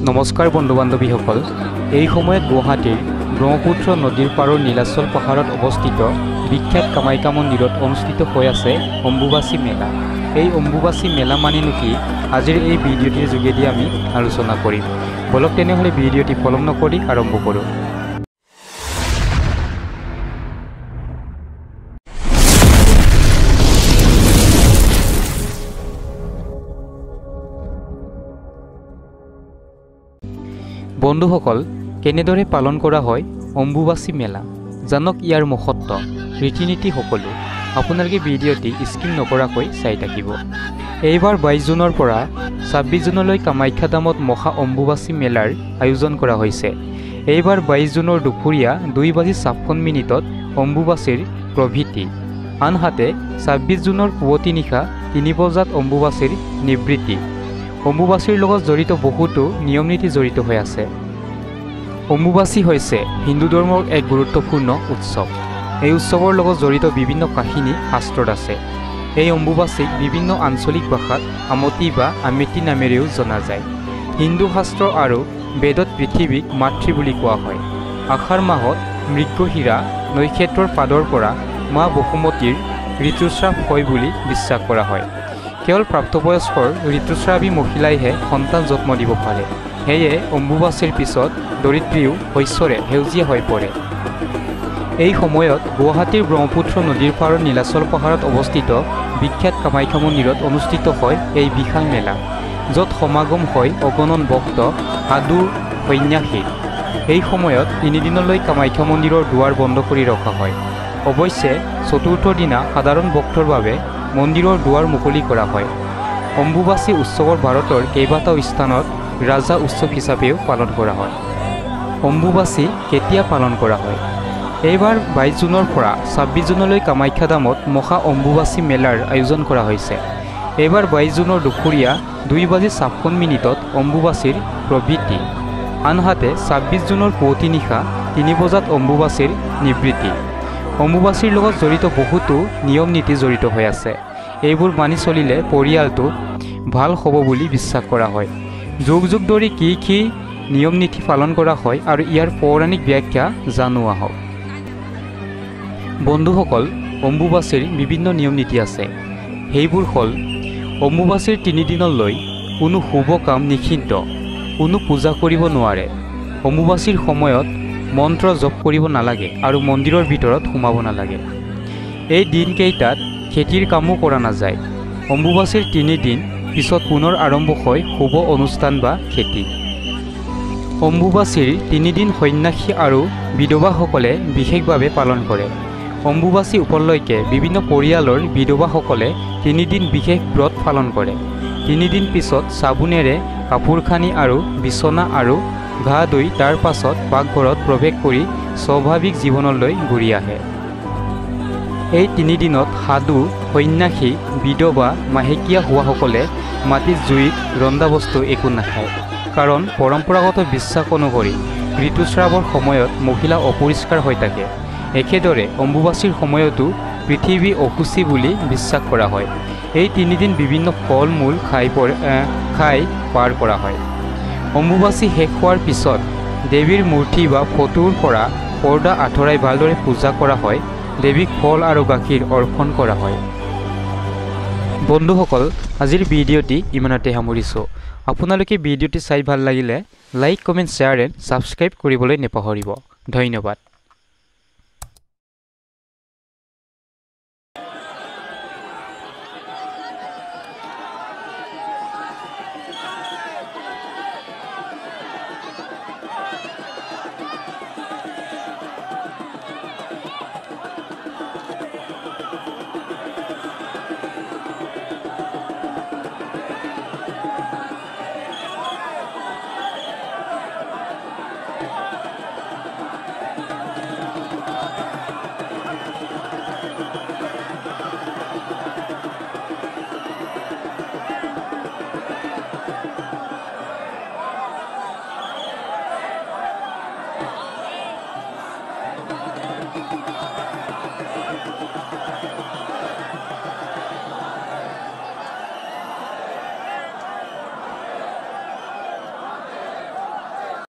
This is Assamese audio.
নমস্কাৰ বন্ধু বান্ধৱীসকল, এই সময়ত গুৱাহাটীৰ ব্ৰহ্মপুত্ৰ নদীৰ পাৰৰ নীলাচল পাহাৰত অৱস্থিত বিখ্যাত কামাখ্যা মন্দিৰত অনুষ্ঠিত হৈ আছে অম্বুবাচী মেলা। এই অম্বুবাচী মেলা মানেনো কি, আজিৰ এই ভিডিঅ'টিৰ যোগেদি আমি আলোচনা কৰিম। বলক তেনেহ'লে ভিডিঅ'টি পলম নকৰি আৰম্ভ কৰোঁ। বন্ধুসকল, কেনেদৰে পালন কৰা হয় অম্বুবাচী মেলা, জানক ইয়াৰ মহত্ব, ৰীতি নীতি সকলো। আপোনালোকে ভিডিঅ'টি স্কিপ নকৰাকৈ চাই থাকিব। এইবাৰ 22 জুনৰ পৰা 26 জুনলৈ কামাখ্যা ধামত মহা অম্বুবাচী মেলাৰ আয়োজন কৰা হৈছে। এইবাৰ 22 জুনৰ দুপৰীয়া 2:56 অম্বুবাচীৰ প্ৰভৃতি, আনহাতে 26 জুনৰ পুৱতি নিশা 3 বজাত অম্বুবাচীৰ নিবৃত্তি। অম্বুবাচীৰ লগত জড়িত বহুতো নিয়ম নীতি জড়িত হৈ আছে। অম্বুবাচী হৈছে হিন্দু ধৰ্মৰ এক গুৰুত্বপূৰ্ণ উৎসৱ। এই উৎসৱৰ লগত জড়িত বিভিন্ন কাহিনী শাস্ত্ৰত আছে। এই অম্বুবাচীক বিভিন্ন আঞ্চলিক ভাষাত আমতি বা আমেতি নামেৰেও জনা যায়। হিন্দু শাস্ত্ৰ আৰু বেদত পৃথিৱীক মাতৃ বুলি কোৱা হয়। আষাৰ মাহত মৃগশিৰা নক্ষত্ৰৰ পাদৰ পৰা মা বসুমতীৰ ঋতুস্ৰাৱ হয় বুলি বিশ্বাস কৰা হয়। কেৱল প্ৰাপ্তবয়স্কৰ ঋতুস্ৰাৱী মহিলাইহে সন্তান জন্ম দিব পাৰে। সেয়ে অম্বুবাচীৰ পিছত দৰিদ্ৰীও শস্যৰে সেউজীয়া হৈ পৰে। এই সময়ত গুৱাহাটীৰ ব্ৰহ্মপুত্ৰ নদীৰ পাৰৰ নীলাচল পাহাৰত অৱস্থিত বিখ্যাত কামাখ্যা মন্দিৰত অনুষ্ঠিত হয় এই বিশাল মেলা, য'ত সমাগম হয় অগণন ভক্ত, সাধু, সন্ন্যাসী। এই সময়ত 3 দিনলৈ কামাখ্যা মন্দিৰৰ দুৱাৰ বন্ধ কৰি ৰখা হয়। অৱশ্যে চতুৰ্থ দিনা সাধাৰণ ভক্তৰ বাবে মন্দিৰৰ দুৱাৰ মুকলি কৰা হয়। অম্বুবাচী উৎসৱৰ ভাৰতৰ কেইবাটাও স্থানত ৰাজা উৎসৱ হিচাপেও পালন কৰা হয়। অম্বুবাচী কেতিয়া পালন কৰা হয়? এইবাৰ 22 জুনৰ পৰা 26 জুনলৈ কামাখ্যা ধামত মহা অম্বুবাচী মেলাৰ আয়োজন কৰা হৈছে। এইবাৰ 22 জুনৰ দুপৰীয়া 2:56 অম্বুবাচীৰ প্ৰভৃতি, আনহাতে 26 জুনৰ পুৱতি নিশা 3 বজাত অম্বুবাচীৰ নিবৃত্তি। অম্বুবাচীৰ লগত জড়িত বহুতো নিয়ম নীতি জড়িত হৈ আছে। এইবোৰ মানি চলিলে পৰিয়ালটো ভাল হ'ব বুলি বিশ্বাস কৰা হয়। যুগ যুগ ধৰি কি নিয়ম নীতি পালন কৰা হয় আৰু ইয়াৰ পৌৰাণিক ব্যাখ্যা জানো আহক। বন্ধুসকল, অম্বুবাচীৰ বিভিন্ন নিয়ম নীতি আছে। সেইবোৰ হ'ল: অম্বুবাচীৰ 3 দিনলৈ কোনো শুভ কাম নিষিদ্ধ, কোনো পূজা কৰিব নোৱাৰে। অম্বুবাচীৰ সময়ত মন্ত্ৰ জপ কৰিব নালাগে আৰু মন্দিৰৰ ভিতৰত সোমাব নালাগে। এই দিনকেইটাত খেতিৰ কামো কৰা নাযায়। অম্বুবাচীৰ 3 দিন পিছত পুনৰ আৰম্ভ হয় শুভ অনুষ্ঠান বা খেতি। অম্বুবাচীৰ 3 দিন সন্ন্যাসী আৰু বিধৱাসকলে বিশেষভাৱে পালন কৰে। অম্বুবাচী উপলক্ষে বিভিন্ন পৰিয়ালৰ বিধৱাসকলে 3 দিন বিশেষ ব্ৰত পালন কৰে। 3 দিন পিছত চাবোনেৰে কাপোৰ কানি আৰু বিচনা আৰু গা ধুই তাৰ পাছত পাকঘৰত প্ৰৱেশ কৰি স্বাভাৱিক জীৱনলৈ ঘূৰি আহে। এই 3 দিনত সাধু, সন্ন্যাসী, বিধৱা, মাহেকীয়া হোৱাসকলে মাটিত জুইত ৰন্ধা বস্তু একো নাখায়, কাৰণ পৰম্পৰাগত বিশ্বাস অনুসৰি ঋতুস্ৰাৱৰ সময়ত মহিলা অপৰিষ্কাৰ হৈ থাকে। একেদৰে অম্বুবাচীৰ সময়তো পৃথিৱী অশুচি বুলি বিশ্বাস কৰা হয়। এই 3 দিন বিভিন্ন ফল মূল খাই পাৰ কৰা হয়। অম্বুবাচী শেষ হোৱাৰ পিছত দেৱীৰ মূৰ্তি বা ফটোৰ পৰা পৰ্দা আঁতৰাই ভালদৰে পূজা কৰা হয়। দেৱীক ফল আৰু গাখীৰ অৰ্পণ কৰা হয়। বন্ধুসকল, আজিৰ ভিডিঅ'টি ইমানতে সামৰিছোঁ। আপোনালোকে ভিডিঅ'টি চাই ভাল লাগিলে like, comment, share and subscribe কৰিবলৈ নাপাহৰিব। ধন্যবাদ।